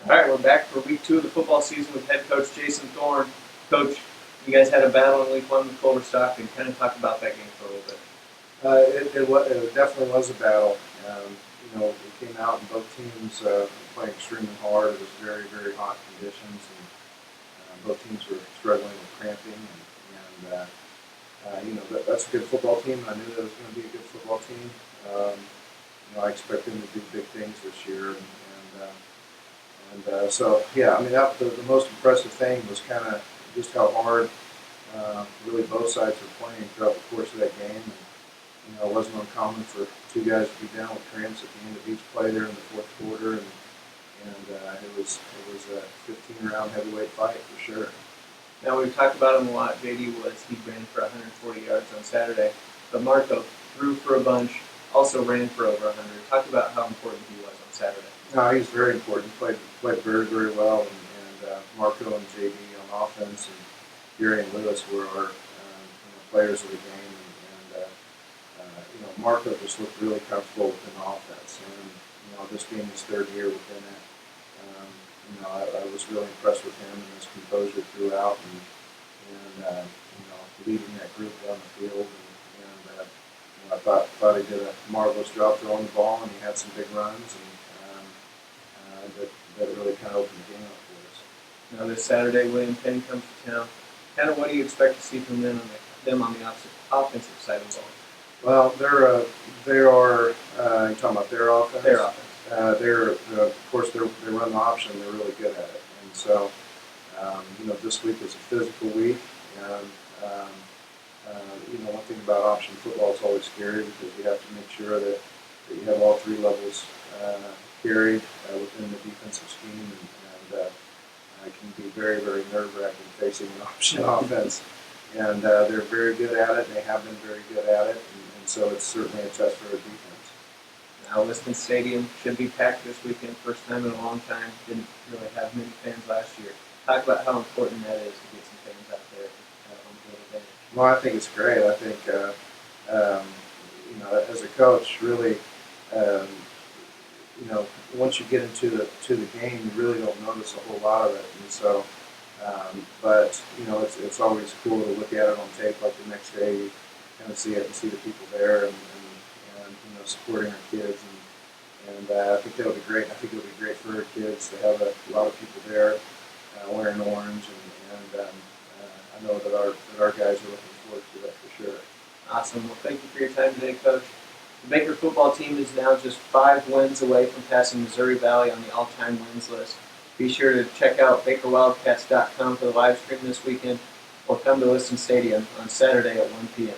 All right, we're back for week 2 of the football season with head coach Jason Thoren. Coach, you guys had a battle in week 1 with Culverstock, and kind of talk about that game for a little bit. It definitely was a battle. We came out and both teams were playing extremely hard. It was very, very hot conditions, and both teams were struggling with cramping. That's a good football team. I knew that it was going to be a good football team. I expect them to do big things this year, the most impressive thing was kind of just how hard really both sides were playing throughout the course of that game. And, it wasn't uncommon for two guys to be down with cramps at the end of each play there in the fourth quarter, it was a 15-round heavyweight fight for sure. Now, we've talked about him a lot. J.D. Woods, he ran for 140 yards on Saturday, but Marco threw for a bunch, also ran for over 100. Talk about how important he was on Saturday. No, he was very important. Played very, very well, and Marco and J.D. on offense, and Gary and Lewis were our players of the game. Marco just looked really comfortable within the offense, and this being his third year within it, I was really impressed with him and his composure throughout, and leading that group down the field. I thought he did a marvelous job throwing the ball, and he had some big runs, and that really kind of opened the game up for us. Now, this Saturday, William Penn comes to town. Kind of what do you expect to see from them on the offensive side of the ball? Well, they are. You talking about their offense? Their offense. Of course, they run the option. They're really good at it, and so this week is a physical week. One thing about option football is always scary because you have to make sure that you have all three levels carried within the defensive scheme, and it can be very, very nerve-wracking facing an option offense. And they're very good at it, and they have been very good at it, and so it's certainly a test for our defense. Now, Liston Stadium should be packed this weekend, first time in a long time. Didn't really have many fans last year. Talk about how important that is to get some fans out there to have home field advantage. Well, I think it's great. I think, as a coach, really, once you get into the game, you really don't notice a whole lot of it, and so. It's always cool to look at it on tape. Like the next day, you kind of see it and see the people there, and supporting our kids, and I think that'll be great. I think it'll be great for our kids to have a lot of people there wearing orange, and I know that our guys are looking forward to that for sure. Awesome. Well, thank you for your time today, Coach. The Baker football team is now just 5 wins away from passing Missouri Valley on the all-time wins list. Be sure to check out BakerWildcats.com for the live stream this weekend, or come to Liston Stadium on Saturday at 1 p.m.